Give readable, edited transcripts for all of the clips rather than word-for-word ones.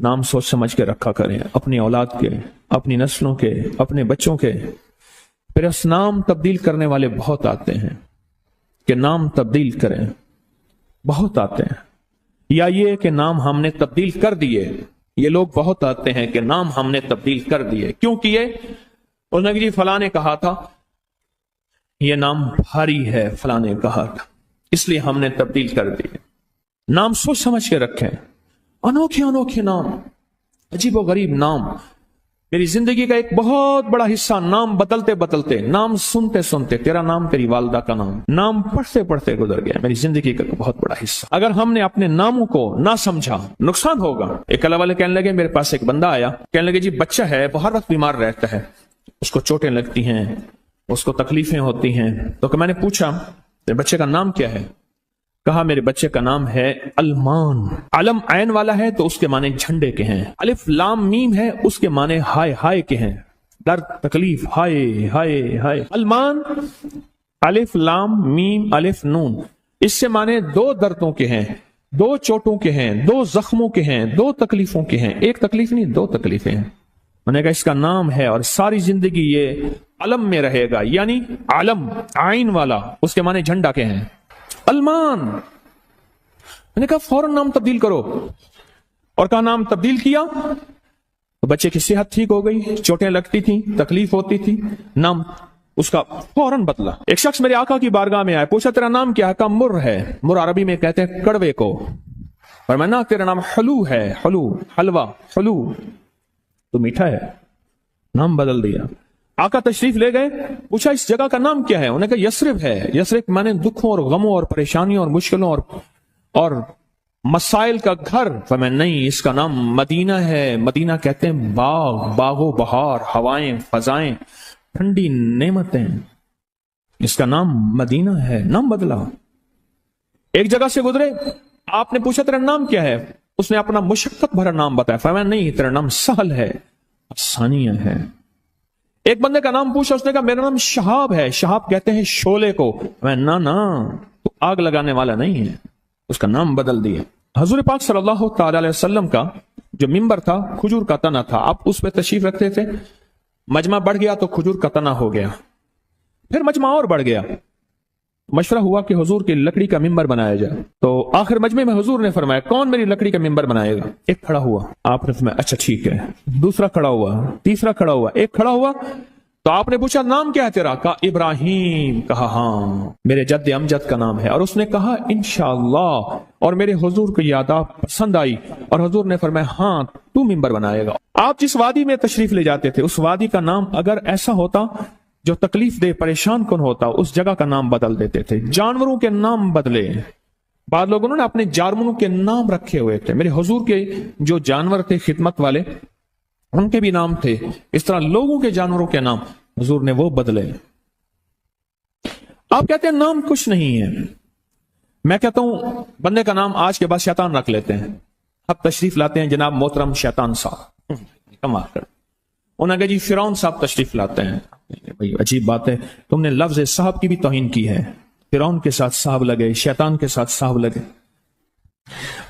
نام سوچ سمجھ کے رکھا کریں، اپنی اولاد کے، اپنی نسلوں کے، اپنے بچوں کے۔ پھر اس نام تبدیل کرنے والے بہت آتے ہیں کہ نام تبدیل کریں، بہت آتے ہیں، یا یہ کہ نام ہم نے تبدیل کر دیے، یہ لوگ بہت آتے ہیں کہ نام ہم نے تبدیل کر دیے۔ کیوں کیے؟ انہوں نے جی فلاں نے کہا تھا یہ نام بھاری ہے، فلاں نے کہا تھا، اس لیے ہم نے تبدیل کر دیے۔ نام سوچ سمجھ کے رکھیں، انوکھے انوکھے نام، عجیب و غریب نام۔ میری زندگی کا ایک بہت بڑا حصہ نام بدلتے بدلتے، نام سنتے سنتے، تیرا نام تیری والدہ کا نام پڑھتے پڑھتے گزر گیا، میری زندگی کا بہت بڑا حصہ۔ اگر ہم نے اپنے ناموں کو نہ سمجھا، نقصان ہوگا۔ ایک اللہ والے کہنے لگے، میرے پاس ایک بندہ آیا، کہنے لگے جی بچہ ہے، وہ ہر وقت بیمار رہتا ہے، اس کو چوٹیں لگتی ہیں، اس کو تکلیفیں ہوتی ہیں۔ تو میں نے پوچھا میرے بچے کا نام کیا ہے؟ کہا میرے بچے کا نام ہے المان۔ علم عین والا ہے تو اس کے معنی جھنڈے کے ہیں، الف لام میم ہے اس کے معنی ہائے ہائے کے ہیں، درد تکلیف، ہائے ہائے ہائے۔ المان الف لام میم الف نون، اس سے معنی دو دردوں کے ہیں، دو چوٹوں کے ہیں، دو زخموں کے ہیں، دو تکلیفوں کے ہیں، ایک تکلیف نہیں دو تکلیفیں ہیں۔ میں نے کہا اس کا نام ہے اور ساری زندگی یہ علم میں رہے گا، یعنی علم عین والا، اس کے معنی جھنڈا کے ہیں، المان۔ میں نے کہا فوراً نام تبدیل کرو، اور کہا نام تبدیل کیا تو بچے کی صحت ٹھیک ہو گئی، چوٹیں لگتی تھیں، تکلیف ہوتی تھی، نام اس کا فوراً بدلا۔ ایک شخص میرے آقا کی بارگاہ میں آیا، پوچھا تیرا نام کیا ہے؟ کہا مر ہے، مر عربی میں کہتے ہیں کڑوے کو، اور میں تیرا نام حلو ہے، حلو حلوہ حلو تو میٹھا ہے، نام بدل دیا۔ آقا تشریف لے گئے، پوچھا اس جگہ کا نام کیا ہے؟ انہوں نے کہا یثرب ہے۔ یثرب مانے دکھوں اور غموں اور پریشانیوں اور مشکلوں اور مسائل کا گھر۔ فرمایا نہیں، اس کا نام مدینہ ہے۔ مدینہ کہتے ہیں باغ، باغ و بہار، ہوائیں، فضائیں، ٹھنڈی نعمتیں، اس کا نام مدینہ ہے، نام بدلا۔ ایک جگہ سے گزرے، آپ نے پوچھا تیرا نام کیا ہے؟ اس نے اپنا مشقت بھرا نام بتایا۔ فرمایا نہیں، تیرا نام سہل ہے، آسانیہ ہے۔ ایک بندے کا نام پوچھا، اس نے کہا میرا نام شہاب ہے۔ شہاب کہتے ہیں شعلے کو۔ میں نا تو آگ لگانے والا نہیں ہے، اس کا نام بدل دیا۔ حضور پاک صلی اللہ تعالی علیہ وسلم کا جو ممبر تھا کھجور کا تنا تھا، آپ اس پہ تشریف رکھتے تھے، مجمع بڑھ گیا تو کھجور کا تنا ہو گیا، پھر مجمع اور بڑھ گیا، مشورہ ہوا کہ حضور کی لکڑی کا ممبر بنایا جائے۔ تو آخر مجمع میں حضور نے فرمایا کون میری لکڑی کا ممبر بنائے گا؟ ایک کھڑا ہوا، آپ نے فرمایا اچھا ٹھیک ہے۔ دوسرا کھڑا ہوا، تیسرا کھڑا ہوا، ایک کھڑا ہوا تو آپ نے پوچھا نام کیا ہے تیرا؟ کہا ابراہیم۔ کہا ہاں میرے جد امجد کا نام ہے، اور اس نے کہا انشاءاللہ، اور میرے حضور کو یہ آداب پسند آئی، اور حضور نے فرمایا ہاں تو ممبر بنائے گا۔ آپ جس وادی میں تشریف لے جاتے تھے اس وادی کا نام اگر ایسا ہوتا جو تکلیف دے پریشان کن ہوتا، اس جگہ کا نام بدل دیتے تھے۔ جانوروں کے نام بدلے، بعض لوگوں نے اپنے جانوروں کے نام رکھے ہوئے تھے، میرے حضور کے جو جانور تھے خدمت والے ان کے بھی نام تھے، اس طرح لوگوں کے جانوروں کے نام حضور نے وہ بدلے۔ آپ کہتے ہیں نام کچھ نہیں ہے، میں کہتا ہوں بندے کا نام آج کے بعد شیطان رکھ لیتے ہیں۔ اب تشریف لاتے ہیں جناب محترم شیطان صاحب، کمال کر انہوں نے کہا جی فرعون صاحب تشریف لاتے ہیں۔ بھئی عجیب بات ہے، تم نے لفظ صاحب کی بھی توہین کی ہے، فرعون کے ساتھ صاحب لگے، شیطان کے ساتھ صاحب لگے۔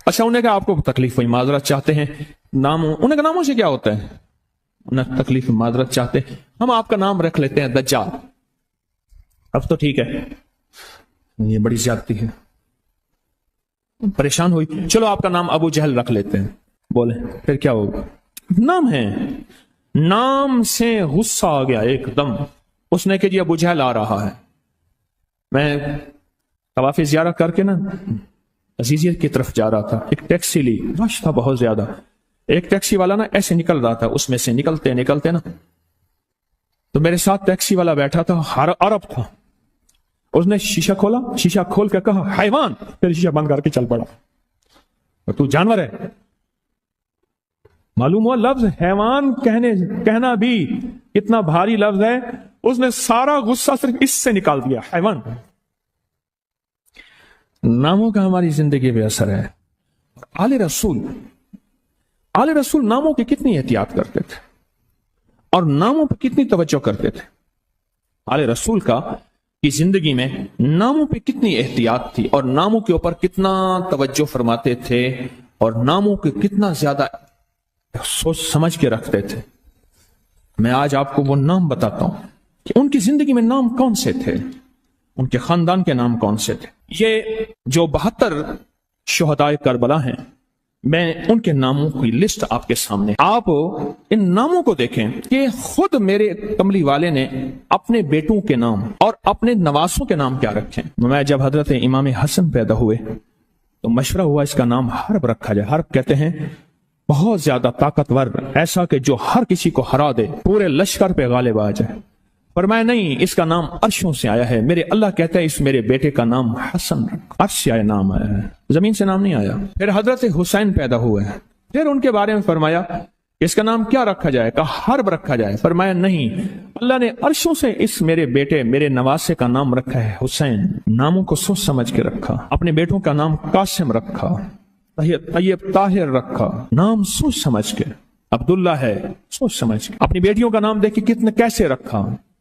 اچھا انہوں نے کہا آپ کو تکلیف ہوئی، معذرت چاہتے ہیں، ناموں انہوں نے کہا ناموں سے کیا ہوتا ہے؟ انہوں نے تکلیف معذرت چاہتے ہیں، ہم آپ کا نام رکھ لیتے ہیں دجال۔ اب تو ٹھیک ہے، یہ بڑی زیادتی ہے، پریشان ہوئی، چلو آپ کا نام ابو جہل رکھ لیتے ہیں۔ بولے پھر کیا ہوگا؟ نام ہے، نام سے غصہ آ گیا ایک دم، اس نے کہ جی ابو جہل آ رہا ہے۔ میں طواف زیارت کر کے نا عزیزیت کی طرف جا رہا تھا، ایک ٹیکسی لی، رش تھا بہت زیادہ، ایک ٹیکسی والا نا ایسے نکل رہا تھا، اس میں سے نکلتے نکلتے نا تو میرے ساتھ ٹیکسی والا بیٹھا تھا، عرب تھا، اس نے شیشہ کھولا، شیشہ کھول کے کہا حیوان، پھر شیشہ بند کر کے چل پڑا، اور تو جانور ہے۔ معلوم ہوا لفظ حیوان کہنا بھی اتنا بھاری لفظ ہے، اس نے سارا غصہ صرف اس سے نکال دیا، حیوان۔ ناموں کا ہماری زندگی پہ اثر ہے۔ آل رسول ناموں کی کتنی احتیاط کرتے تھے اور ناموں پہ کتنی توجہ کرتے تھے۔ آل رسول کی زندگی میں ناموں پہ کتنی احتیاط تھی، اور ناموں کے اوپر کتنا توجہ فرماتے تھے، اور ناموں کے کتنا زیادہ सोच समझ के रखते थे। मैं आज आपको वो नाम बताता हूं कि उनकी जिंदगी में नाम कौन से थे, उनके खानदान के नाम कौन से थे। ये जो 72 शुहदाए करबला हैं, मैं उनके नामों की लिस्ट आपके सामने, आप इन नामों को देखें कि खुद मेरे कमली वाले ने अपने बेटों के नाम और अपने नवासों के नाम क्या रखे। मैं जब हजरत इमाम हसन पैदा हुए तो मशवरा हुआ इसका नाम हर्ब रखा जाए। हर्ब कहते हैं बहुत ज्यादा ताकतवर, ऐसा कि जो हर किसी को हरा दे, पूरे लश्कर पे गालिब आ जाए। फरमाया नहीं, इसका नाम अर्शों से आया है। मेरे अल्लाह कहता है इस मेरे बेटे का नाम हसन, अर्श से आया नाम आया है, जमीन से नाम नहीं आया। फिर हजरत हुसैन पैदा हुए हैं, फिर उनके बारे में फरमाया इसका नाम क्या रखा जाए, कहा हर्ब रखा जाए। फरमाया नहीं, अल्लाह ने अर्शों से इस मेरे बेटे, मेरे नवासे का नाम रखा है हुसैन। नामों को सोच समझ के रखा। अपने बेटों का नाम कासिम रखा, तैयब ताहिर रखा, नाम सोच समझ के। अब्दुल्ला है, सोच समझ के। अपनी बेटियों का नाम देखिए कितने कैसे रखा,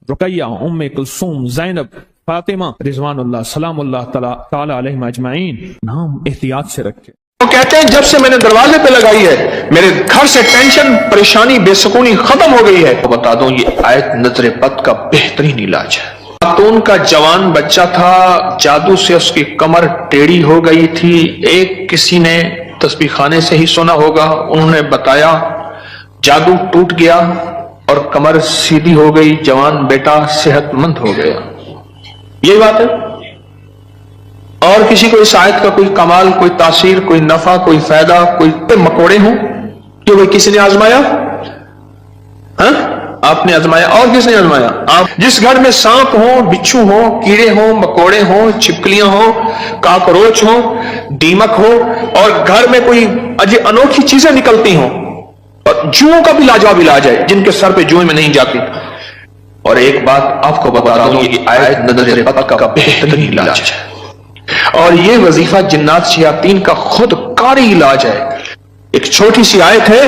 रुकैया, उम्मे कुलसूम, ज़ैनब, फातिमा रिजवानुल्लाह सलामुल्लाह ताला अलैहिम अजमाइन। नाम एहतियात से रखे। वो कहते हैं जब से मैंने दरवाजे पे लगाई है मेरे घर से टेंशन, परेशानी, बेसुकूनी खत्म हो गई है। तो बता दूं ये आयत नजर बद का बेहतरीन इलाज है। खातून का जवान बच्चा था, जादू से उसकी कमर टेढ़ी हो गई थी। एक किसी ने तस्बीह खाने से ही सुना होगा, उन्होंने बताया जादू टूट गया और कमर सीधी हो गई, जवान बेटा सेहतमंद हो गया। यही बात है। और किसी को इस आयत का कोई कमाल, कोई तासीर, कोई नफा, कोई फायदा, कोई मकोड़े हों कि भाई किसी ने आजमाया? आपने आजमाया और किसने आजमाया? आप। जिस घर में सांप हो, बिच्छू हो, कीड़े हो, मकोड़े हो, छिपकलियां हो, काकरोच हो, दीमक हो, और घर में कोई अनोखी चीजें निकलती हो, और जुओं का भी लाजवाब इलाज है जिनके सर पे जुएं में नहीं जाती। और एक बात आपको बता दूं, ये आयत नजर बद का बेहतरीन इलाज है। और ये वजीफा जिन्नात शयातीन का खुद कारी इलाज है। एक छोटी सी आयत है,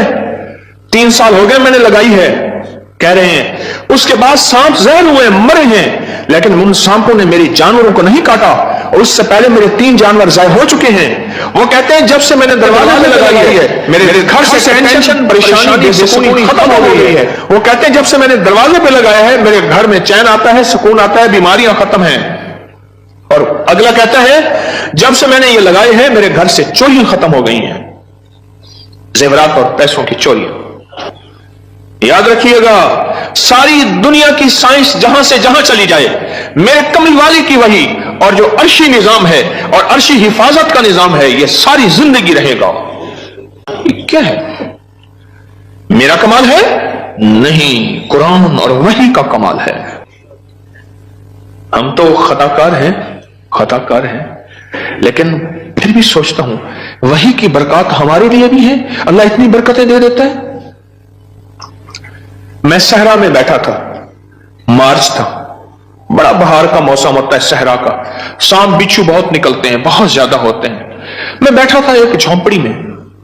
3 साल हो गए मैंने लगाई है, कह रहे हैं। उसके बाद सांप जहर हुए, मरे हैं, लेकिन उन सांपों ने मेरी जानवरों को नहीं काटा, और उससे पहले मेरे 3 जानवर जहर हो चुके हैं। वो कहते हैं जब से मैंने दरवाजे में लगाई है मेरे घर से टेंशन, परेशानी, बेसुकूनी खत्म हो गई है। वो कहते हैं जब से मैंने दरवाजे पे लगाया है मेरे घर में चैन आता है, सुकून आता है, बीमारियां खत्म हैं। और अगला कहता है जब से मैंने ये लगाए हैं मेरे घर से चोरियां खत्म हो गई हैं, जेवरात और पैसों की चोरियां। याद रखिएगा, सारी दुनिया की साइंस जहां से जहां चली जाए, मेरे कमली वाली की वही और जो अर्शी निजाम है और अर्शी हिफाजत का निजाम है, ये सारी जिंदगी रहेगा। ये क्या है? मेरा कमाल है? नहीं, कुरान और वही का कमाल है। हम तो खताकार हैं, लेकिन फिर भी सोचता हूं वही की बरकत हमारे लिए भी है। अल्लाह इतनी बरकतें दे देता है। मैं सहरा में बैठा था, मार्च था, बड़ा बहार का मौसम होता है सहरा का, सांप बिच्छू बहुत निकलते हैं, बहुत ज्यादा होते हैं। मैं बैठा था एक झोंपड़ी में,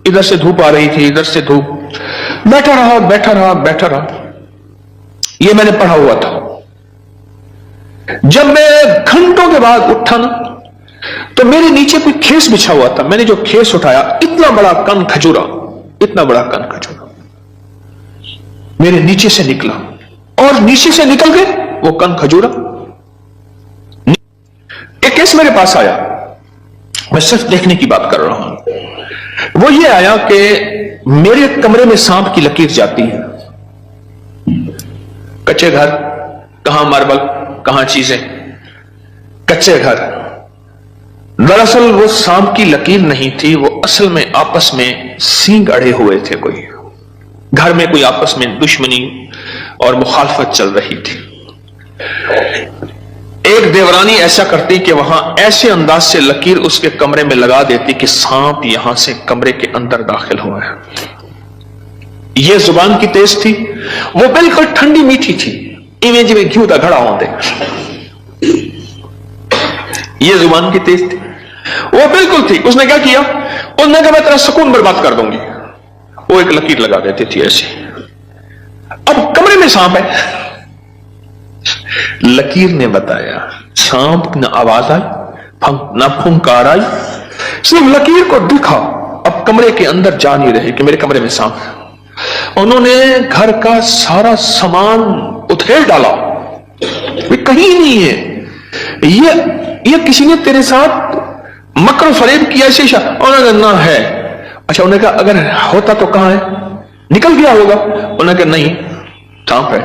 इधर से धूप आ रही थी, इधर से धूप, बैठा रहा। ये मैंने पढ़ा हुआ था। जब मैं घंटों के बाद उठा ना, तो मेरे नीचे कोई खेस बिछा हुआ था। मैंने जो खेस उठाया, इतना बड़ा कन खजूरा मेरे नीचे से निकला, और नीचे से निकल गए वो कन खजूरा। एक केस मेरे पास आया, मैं सिर्फ देखने की बात कर रहा हूं। वो ये आया कि मेरे कमरे में सांप की लकीर जाती है। कच्चे घर, कहां मार्बल, कहां चीजें, कच्चे घर। दरअसल वो सांप की लकीर नहीं थी, वो असल में आपस में सींग अड़े हुए थे। कोई घर में कोई आपस में दुश्मनी और मुखालफत चल रही थी। एक देवरानी ऐसा करती कि वहां ऐसे अंदाज से लकीर उसके कमरे में लगा देती कि सांप यहां से कमरे के अंदर दाखिल हुआ है। यह जुबान की तेज थी, वो बिल्कुल ठंडी मीठी थी, इवें जिवें घी दा घड़ा होंदे। ये जुबान की तेज थी, वो बिल्कुल थी। उसने क्या किया? उसने कहा मैं तेरा सुकून बर्बाद कर दूंगी। वो एक लकीर लगा देती थी ऐसे। अब कमरे में सांप है, लकीर ने बताया, सांप न आवाज आई, न फुंकार आई, सिर्फ लकीर को दिखा। अब कमरे के अंदर जा नहीं रहे कि मेरे कमरे में सांप है। उन्होंने घर का सारा सामान उधेड़ डाला, वे कहीं नहीं है। ये किसी ने तेरे साथ मकर फरेब किया ऐसे? उन्होंने ना है। अच्छा, उन्होंने कहा अगर होता तो कहां है? निकल गया होगा। उन्होंने कहा नहीं, सांप है,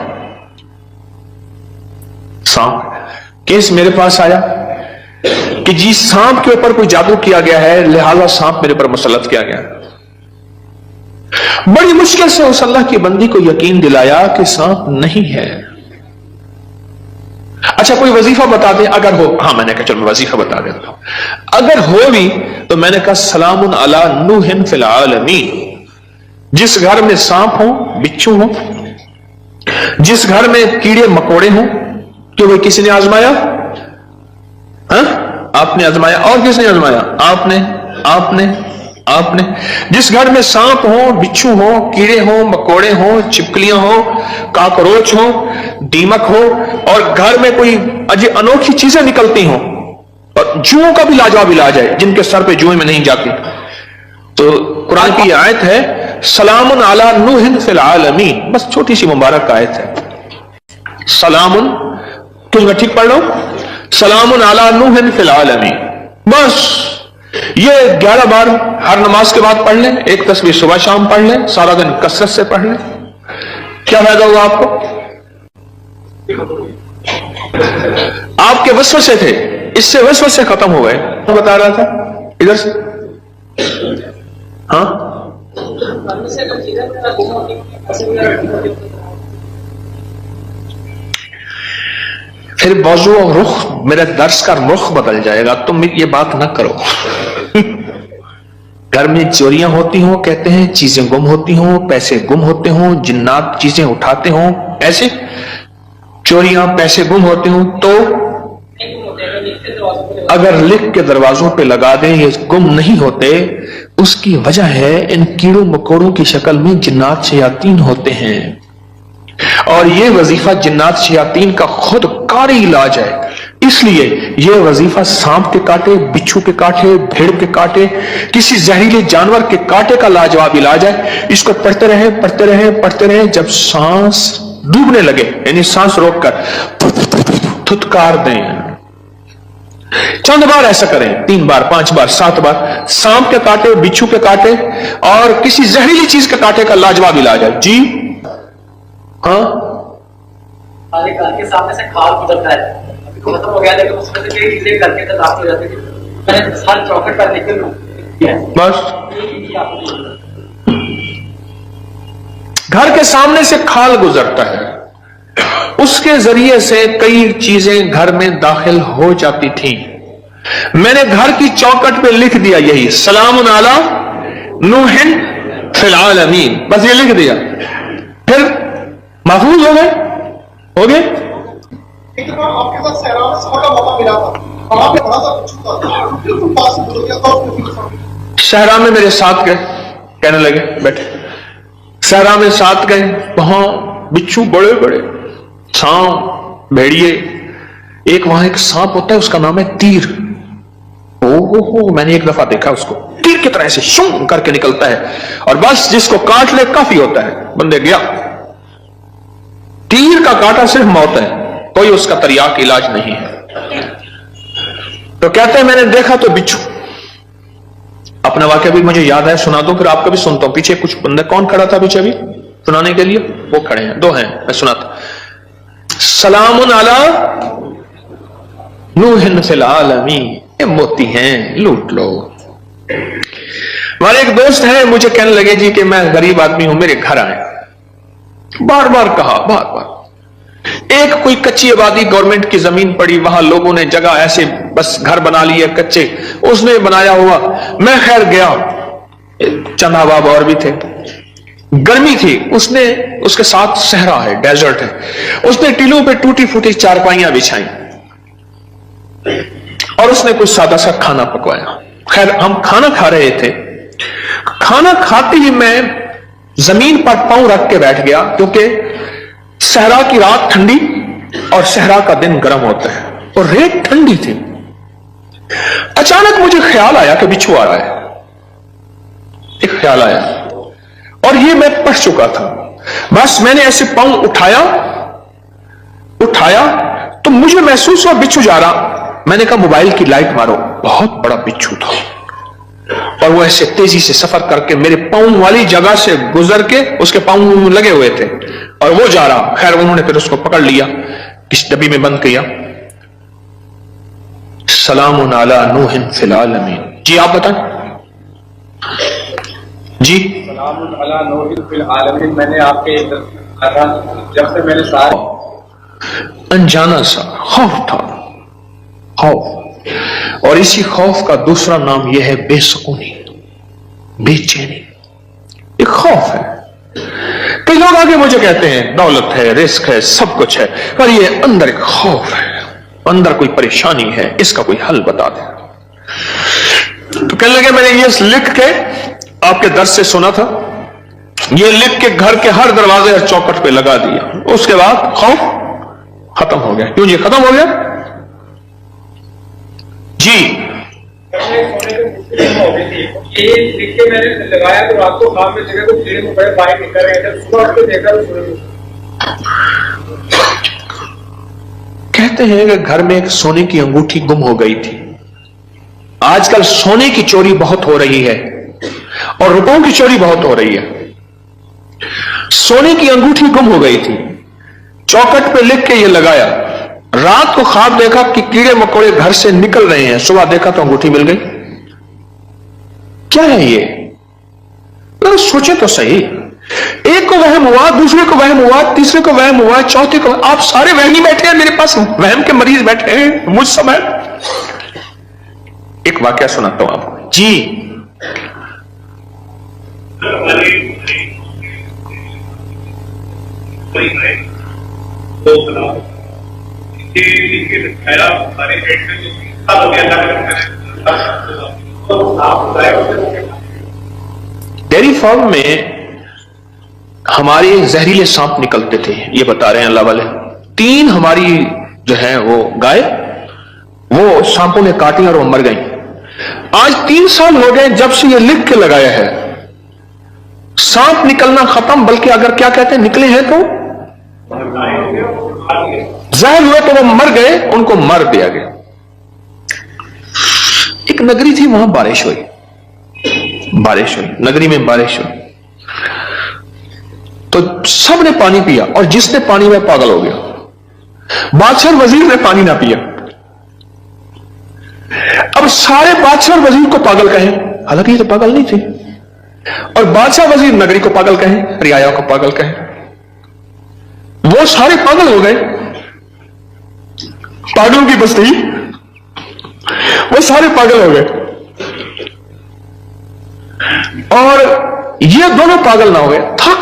सांप। केस मेरे पास आया कि जी सांप के ऊपर कोई जादू किया गया है, लिहाजा सांप मेरे पर मुसल्लत किया गया। बड़ी मुश्किल से उस अल्लाह की बंदी को यकीन दिलाया कि सांप नहीं है। अच्छा, कोई वजीफा बता दे अगर हो। हाँ, मैंने कहा चलो मैं वजीफा बता देता हूं। अगर हो भी तो मैंने कहा सलामुन अला नूहिन फिल आलमीन। जिस घर में सांप हो, बिच्छू हो, जिस घर में कीड़े मकोड़े हो, क्यों भाई किसी ने आजमाया? हाँ, आपने आजमाया। और किसने आजमाया? आपने। जिस घर में सांप हो, बिच्छू हो, कीड़े हो, मकोड़े हो, छिपकलियां हो, काकरोच हो, दीमक हो, और घर में कोई अनोखी चीजें निकलती हो, और जुओं का भी लाजवाब इलाज है, जिनके सर पे जुएं में नहीं जाती। तो कुरान की आयत है सलामुन अला नूहिन फिल आलमीन, बस छोटी सी मुबारक आयत है। सलामुन, कुछ मैं ठीक पढ़ लो, सलामुन अला नूहिन फिल आलमीन। बस ये 11 बार हर नमाज के बाद पढ़ लें, एक तस्वीर सुबह शाम पढ़ लें, सारा दिन कसरत से पढ़ लें। क्या फायदा होगा आपको? आपके वसवसे थे, इससे वसवसे खत्म हो गए। बता रहा था इधर से, हाँ, फिर मौजू और रुख, मेरे दर्स का रुख बदल जाएगा। तुम ये बात ना करो। घर में चोरियां होती हों, कहते हैं चीजें गुम होती हों, पैसे गुम होते हों, जिन्नात चीजें उठाते हों, ऐसे चोरियां पैसे गुम होते हों, तो अगर लिख के दरवाजों पे लगा दें ये गुम नहीं होते, उसकी वजह है इन कीड़ों मकोड़ों की शक्ल में जिन्नात शयातीन होते हैं, और ये वजीफा जिन्नात शयातीन का खुद कारी इलाज है। इसलिए यह वजीफा सांप के काटे, बिच्छू के काटे, भेड़ के काटे, किसी जहरीले जानवर के काटे का लाजवाब इलाज है। इसको पढ़ते रहे, जब सांस डूबने लगे, यानी सांस रोककर थुतकार दें। चंद बार ऐसा करें, 3 बार, 5 बार, 7 बार। सांप के काटे, बिच्छू के काटे और किसी जहरीली चीज के काटे का लाजवाब इलाज है। जी हाँ, घर के सामने से खाल गुजरता है, अभी तो खत्म हो गया, लेकिन उसमें से कई चीजें घर के अंदर दाखिल हो जाती थी। मैंने हर चौखट पर निकल बस घर के सामने से खाल गुजरता है, उसके जरिए से कई चीजें घर में दाखिल हो जाती थी। मैंने घर की चौखट पे लिख दिया यही सलामुन अला नूहिन फिल आलमीन, बस ये लिख दिया, फिर महफूज हो गए। एक बार आपके साथ सहरा में सभा का मौका मिला था, वहां पे बड़ा सा बिच्छू था, बिल्कुल पास से गुजर गया था। सहरा में मेरे साथ गए, कहने लगे बैठे, सहरा में साथ गए, वहां बिच्छू बड़े बड़े, सांप, भेड़िए, एक वहां एक सांप होता है, उसका नाम है तीर। ओहो, मैंने एक दफा देखा उसको, तीर की तरह से शूं करके निकलता है, और बस जिसको काट ले काफी होता है, बंदे गया। तीर का काटा सिर्फ मौत है, कोई उसका तरियाक इलाज नहीं है। तो कहते हैं मैंने देखा तो बिच्छू। अपना वाकया भी मुझे याद है, सुना दो, फिर आपका भी सुनता हूं। पीछे कुछ बंदे, कौन खड़ा था पीछे अभी सुनाने के लिए? वो खड़े हैं, 2 हैं, मैं सुनाता। सलामुन अला नूहिन फिल आलमीन, ये मोती हैं, लूट लो। हमारे एक दोस्त हैं, मुझे कहने लगे जी कि मैं गरीब आदमी हूं, मेरे घर आए। बार बार कहा, बार बार। एक कोई कच्ची आबादी, गवर्नमेंट की जमीन पड़ी, वहां लोगों ने जगह ऐसे बस घर बना लिए कच्चे, उसने बनाया हुआ। मैं खैर गया, चंद अहबाब और भी थे, गर्मी थी, उसने उसके साथ सहरा है, डेजर्ट है, उसने टीलों पे टूटी फूटी चारपाइयां बिछाई और उसने कुछ सादा सा खाना पकवाया। खैर हम खाना खा रहे थे, खाना खाते ही मैं जमीन पर पांव रख के बैठ गया, क्योंकि सहरा की रात ठंडी और सहरा का दिन गर्म होता है, और रेत ठंडी थी। अचानक मुझे ख्याल आया कि बिच्छू आ रहा है, एक ख्याल आया, और ये मैं पढ़ चुका था। बस मैंने ऐसे पांव उठाया तो मुझे महसूस हुआ बिच्छू जा रहा। मैंने कहा मोबाइल की लाइट मारो। बहुत बड़ा बिच्छू था और वो ऐसे तेजी से सफर करके मेरे पांव वाली जगह से गुजर के, उसके पांव लगे हुए थे और वो जा रहा। खैर उन्होंने फिर उसको पकड़ लिया, किस डब्बी में बंद किया। सलामुन अला नूहिन फिल आलमीन। जी आप बताएं। जी सलामुन अला नूहिन फिल आलमीन। मैंने आपके जब से मैंने सारे अनजाना सा खौफ था, खौफ। और इसी खौफ का दूसरा नाम यह है बेसुकूनी, बेचैनी। एक खौफ है। कई लोग आगे मुझे कहते हैं दौलत है, रिस्क है, सब कुछ है, पर ये अंदर एक खौफ है, अंदर कोई परेशानी है, इसका कोई हल बता दे। तो कहने लगे मैंने ये लिख के आपके दर्स से सुना था, ये लिख के घर के हर दरवाजे और चौखट पे लगा दिया। उसके बाद खौफ खत्म हो गया। क्यों जी खत्म हो गया? जी ये लिख के मैंने लगाया तो रात को खाम में जगह को कीड़े मकोड़े बाहर निकल रहे थे। सुबह उठ के देखा तो कहते हैं कि घर में एक सोने की अंगूठी गुम हो गई थी। आजकल सोने की चोरी बहुत हो रही है और रुपयों की चोरी बहुत हो रही है। सोने की अंगूठी गुम हो गई थी, चौखट पे लिख के ये लगाया। रात को ख्वाब देखा कि कीड़े मकोड़े घर से निकल रहे हैं, सुबह देखा तो अंगूठी मिल गई। क्या है ये? तो सोचे तो सही। एक को वहम हुआ, दूसरे को वहम हुआ, तीसरे को वहम हुआ, चौथे को। आप सारे वहमी बैठे हैं मेरे पास, वहम के मरीज बैठे हैं मुझ समय। एक वाकया सुनाता हूं आपको। जी डेयरी फार्म में हमारे जहरीले सांप निकलते थे, ये बता रहे हैं अल्लाह वाले। 3 हमारी जो है वो गाय, वो सांपों ने काटी और वो मर गई। आज 3 साल हो गए जब से ये लिख के लगाया है। सांप निकलना खत्म, बल्कि अगर क्या कहते हैं निकले हैं तो जहर हुआ तो वो मर गए, उनको मर दिया गया। एक नगरी थी, वहां बारिश हुई, नगरी में बारिश हुई तो सबने पानी पिया और जिसने पानी में पागल हो गया। बादशाह वजीर ने पानी ना पिया। अब सारे बादशाह वजीर को पागल कहें, हालांकि ये तो पागल नहीं थी, और बादशाह वजीर नगरी को पागल कहें, रियाया को पागल कहें। वो सारे पागल हो गए, पागलों की बस्ती, वो सारे पागल हो गए। और ये दोनों पागल ना हो गए, थक